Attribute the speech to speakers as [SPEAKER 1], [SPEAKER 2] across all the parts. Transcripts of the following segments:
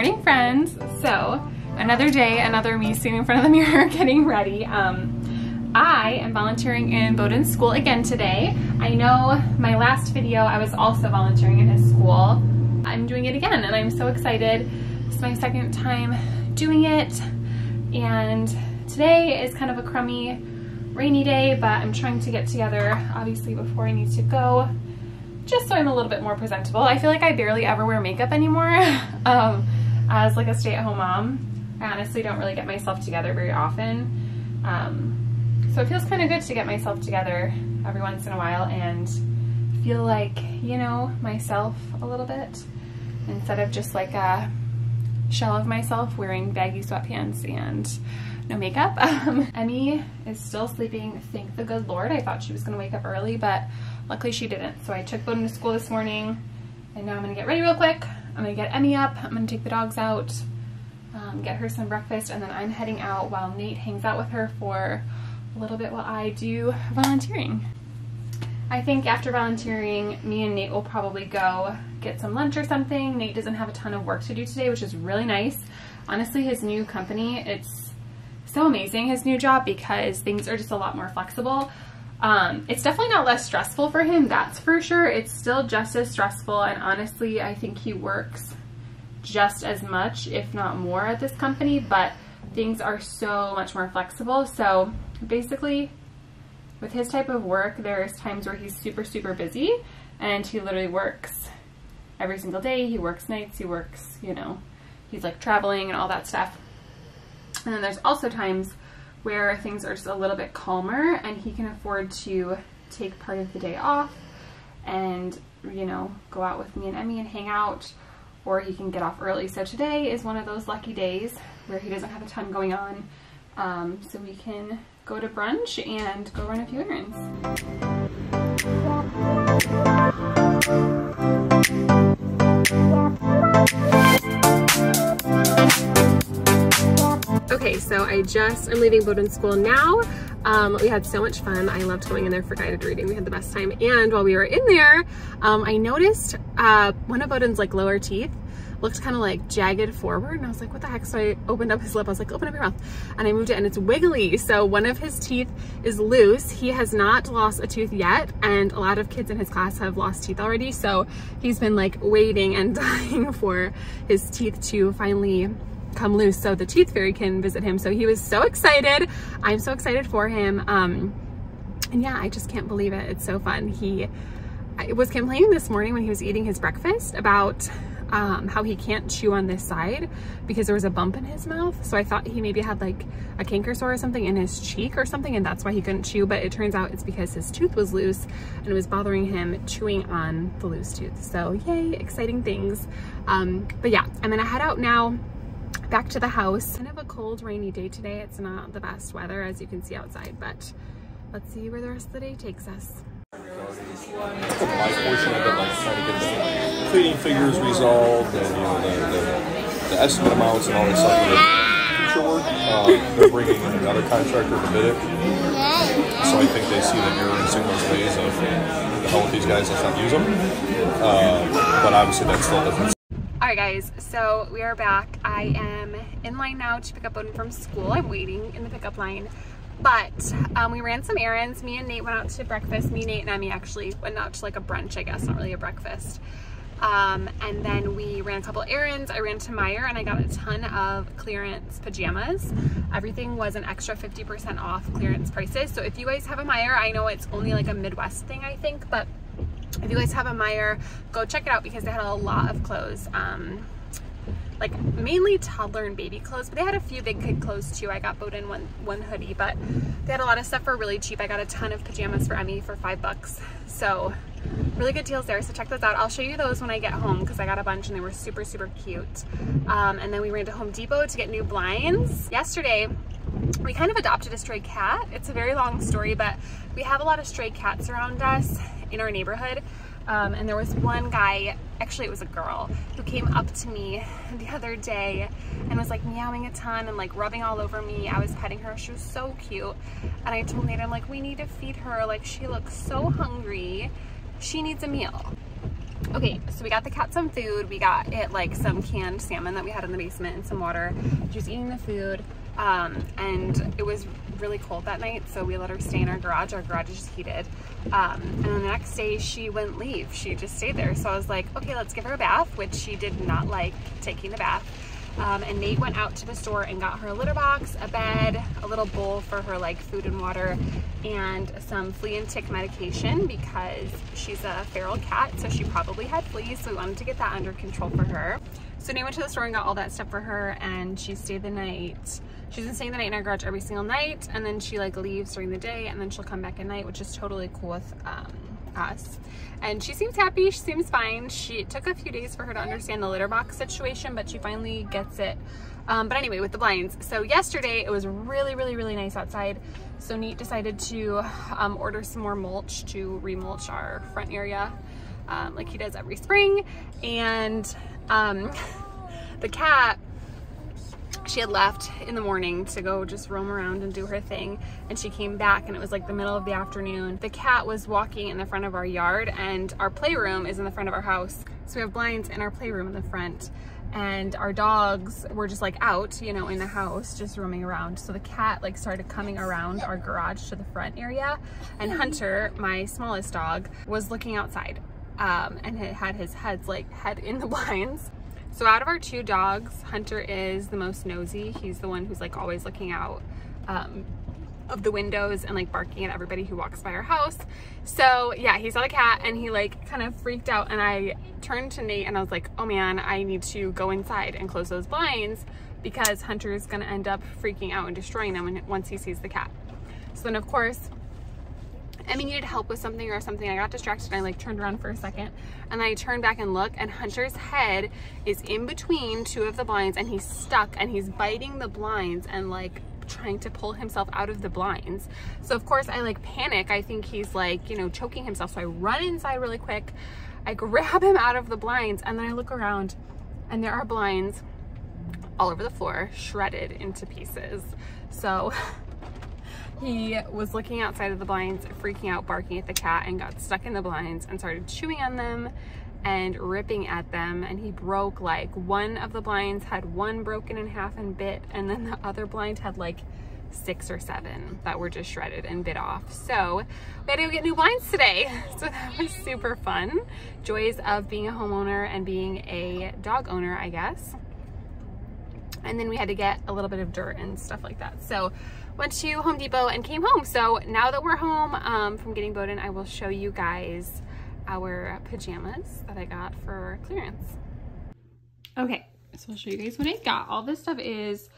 [SPEAKER 1] morning, friends. So another day, another me sitting in front of the mirror getting ready. I am volunteering in Bowden's school again today. I know my last video I was also volunteering in his school. I'm doing it again and I'm so excited. This is my second time doing it, and today is kind of a crummy, rainy day, but I'm trying to get together obviously before I need to go, just so I'm a little bit more presentable. I feel like I barely ever wear makeup anymore. As like a stay-at-home mom, I honestly don't really get myself together very often. So it feels kind of good to get myself together every once in a while and feel like, you know, myself a little bit, instead of just like a shell of myself wearing baggy sweatpants and no makeup. Emmy is still sleeping, thank the good Lord. I thought she was gonna wake up early, but luckily she didn't. So I took Bowden to school this morning, and now I'm gonna get ready real quick. I'm gonna get Emmy up, I'm gonna take the dogs out, get her some breakfast, and then I'm heading out while Nate hangs out with her for a little bit while I do volunteering. I think after volunteering, me and Nate will probably go get some lunch or something. Nate doesn't have a ton of work to do today, which is really nice. Honestly, his new company, it's so amazing, his new job, because things are just a lot more flexible. It's definitely not less stressful for him, that's for sure. It's still just as stressful, and honestly, I think he works just as much, if not more, at this company, but things are so much more flexible. So basically, with his type of work, there's times where he's super, super busy, and he literally works every single day. He works nights, he works, you know, he's like traveling and all that stuff. And then there's also times where things are just a little bit calmer and he can afford to take part of the day off and, you know, go out with me and Emmy and hang out, or he can get off early. So today is one of those lucky days where he doesn't have a ton going on, so we can go to brunch and go run a few errands. Okay, so I'm leaving Bowden school now. We had so much fun. I loved going in there for guided reading. We had the best time. And while we were in there, I noticed one of Bowden's like lower teeth looked kind of like jagged forward, and I was like, what the heck? So I opened up his lip. I was like, open up your mouth. And I moved it, and it's Wiggly. So one of his teeth is loose. He has not lost a tooth yet, and a lot of kids in his class have lost teeth already. So he's been like waiting and dying for his teeth to finally come loose so the tooth fairy can visit him. So he was so excited. I'm so excited for him. And yeah, I just can't believe it. It's so fun. I was complaining this morning when he was eating his breakfast about how he can't chew on this side because there was a bump in his mouth. So I thought he maybe had like a canker sore or something in his cheek or something, and that's why he couldn't chew. But it turns out it's because his tooth was loose and it was bothering him chewing on the loose tooth. So yay, exciting things. But yeah, I'm gonna head out now back to the house. Kind of a cold, rainy day today. It's not the best weather, as you can see outside, but let's see where the rest of the day takes us.
[SPEAKER 2] My portion of it, like trying to get the cleaning figures resolved, and you know the estimate amounts and all that stuff for the future work. They're bringing in another contractor to bid it, so I think they see the error in Signal's ways of the hell with these guys, let's not use them. But obviously that's still different.
[SPEAKER 1] Alright guys, so we are back. I am in line now to pick up Bowden from school. I'm waiting in the pickup line. But we ran some errands. Me and Nate went out to breakfast. Me, Nate, and Emmy actually went out to like a brunch, I guess, not really a breakfast. And then we ran a couple errands. I ran to Meijer and I got a ton of clearance pajamas. Everything was an extra 50% off clearance prices. So if you guys have a Meijer, I know it's only like a Midwest thing, I think, but if you guys have a Meijer, go check it out because they had a lot of clothes. Like mainly toddler and baby clothes, but they had a few big kid clothes too. I got Bowden one hoodie, but they had a lot of stuff for really cheap. I got a ton of pajamas for Emmy for $5. So really good deals there. So check those out. I'll show you those when I get home because I got a bunch and they were super, super cute. And then we ran to Home Depot to get new blinds. Yesterday, we kind of adopted a stray cat. It's a very long story, but we have a lot of stray cats around us in our neighborhood. And there was one guy, actually it was a girl, who came up to me the other day and was like meowing a ton and like rubbing all over me. I was petting her, she was so cute. And I told Nate, I'm like, we need to feed her, like she looks so hungry. She needs a meal. Okay, so we got the cat some food. We got it like some canned salmon that we had in the basement and some water. She was eating the food, and it was really cold that night, so we let her stay in our garage. Our garage is just heated. And then the next day she wouldn't leave. She just stayed there. So I was like, okay, let's give her a bath, which she did not like taking the bath. And Nate went out to the store and got her a litter box, a bed, a little bowl for her like food and water, and some flea and tick medication because she's a feral cat, so she probably had fleas, so we wanted to get that under control for her. So Nate went to the store and got all that stuff for her, and she stayed the night. She's been staying the night in our garage every single night, and then she like leaves during the day, and then she'll come back at night, which is totally cool with us. And she seems happy, she seems fine. It took a few days for her to understand the litter box situation, but she finally gets it. But anyway, with the blinds. So yesterday it was really, really, really nice outside. So Nate decided to order some more mulch to remulch our front area like he does every spring. And the cat, she had left in the morning to go just roam around and do her thing, and she came back and it was like the middle of the afternoon. The cat was walking in the front of our yard, and our playroom is in the front of our house, so we have blinds in our playroom in the front, and our dogs were just like out, you know, in the house just roaming around. So the cat like started coming around our garage to the front area, and Hunter, my smallest dog, was looking outside, and had his head in the blinds. So out of our two dogs, Hunter is the most nosy. He's the one who's like always looking out of the windows and like barking at everybody who walks by our house. So yeah, he saw the cat and he like kind of freaked out, and I turned to Nate and I was like, oh man, I need to go inside and close those blinds because Hunter is gonna end up freaking out and destroying them once he sees the cat. So then of course, Emmy needed help with something or something. I got distracted and I like turned around for a second, and then I turned back and looked, and Hunter's head is in between two of the blinds, and he's stuck and he's biting the blinds and like trying to pull himself out of the blinds. So of course I like panic. I think he's like, you know, choking himself. So I run inside really quick. I grab him out of the blinds, and then I look around and there are blinds all over the floor, shredded into pieces. So he was looking outside of the blinds, freaking out, barking at the cat, and got stuck in the blinds and started chewing on them and ripping at them. And he broke like one of the blinds had one broken in half and bit, and then the other blind had like 6 or 7 that were just shredded and bit off. So we had to go get new blinds today. So that was super fun. Joys of being a homeowner and being a dog owner, I guess. And then we had to get a little bit of dirt and stuff like that. So went to Home Depot and came home. So now that we're home from getting Bowden, I will show you guys our pajamas that I got for clearance. Okay, so I'll show you guys what I got. All this stuff is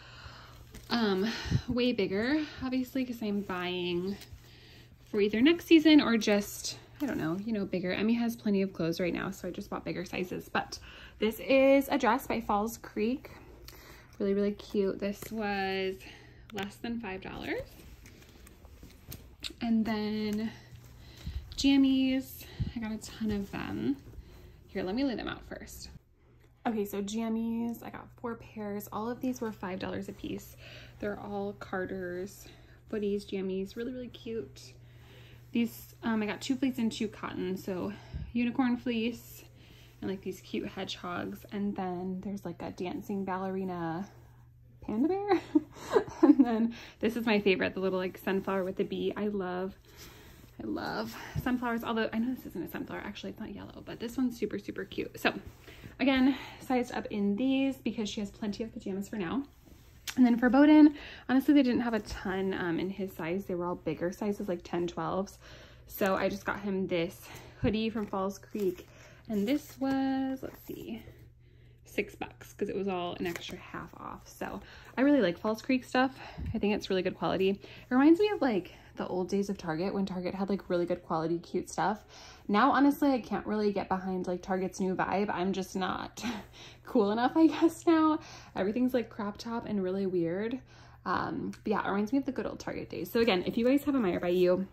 [SPEAKER 1] way bigger, obviously, because I'm buying for either next season or just, I don't know, you know, bigger. Emmy has plenty of clothes right now, so I just bought bigger sizes. But this is a dress by Falls Creek. Really, really cute. This was less than $5. And then jammies, I got a ton of them. Here, let me lay them out first. Okay, so jammies, I got 4 pairs. All of these were $5 a piece. They're all Carter's footies, jammies, really, really cute. These, I got 2 fleece and 2 cotton, so unicorn fleece and like these cute hedgehogs. And then there's like a dancing ballerina panda bear. And then this is my favorite, the little like sunflower with the bee. I love sunflowers, although I know this isn't a sunflower, actually it's not yellow, but this one's super, super cute. So again, sized up in these because she has plenty of pajamas for now. And then for Bowden, honestly, they didn't have a ton in his size. They were all bigger sizes, like 10, 12s. So I just got him this hoodie from Falls Creek. And this was, let's see, $6 because it was all an extra half off. So I really like Falls Creek stuff. I think it's really good quality. It reminds me of like the old days of Target, when Target had like really good quality, cute stuff. Now, honestly, I can't really get behind like Target's new vibe. I'm just not cool enough, I guess, now. Everything's like crop top and really weird. But yeah, it reminds me of the good old Target days. So again, if you guys have a Meyer by You,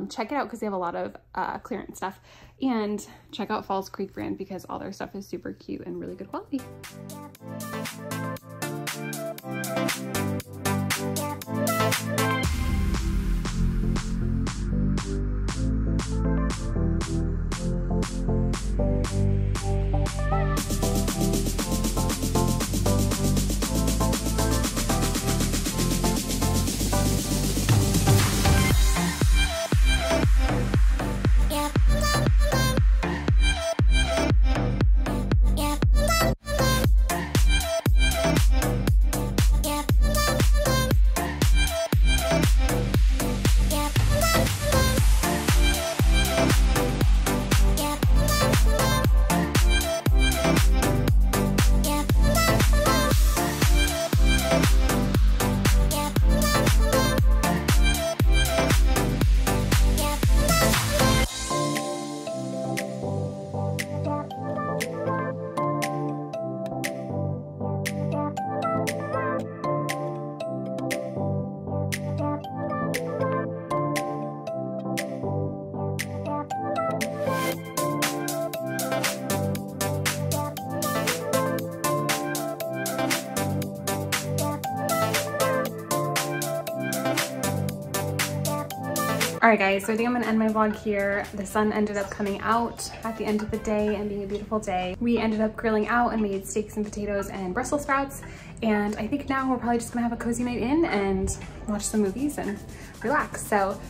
[SPEAKER 1] check it out because they have a lot of clearance stuff. And check out Falls Creek brand because all their stuff is super cute and really good quality. Alright guys, so I think I'm gonna end my vlog here. The sun ended up coming out at the end of the day and being a beautiful day. We ended up grilling out and made steaks and potatoes and Brussels sprouts. And I think now we're probably just gonna have a cozy night in and watch some movies and relax. So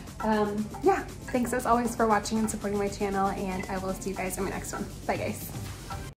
[SPEAKER 1] yeah, thanks as always for watching and supporting my channel, and I will see you guys in my next one. Bye guys.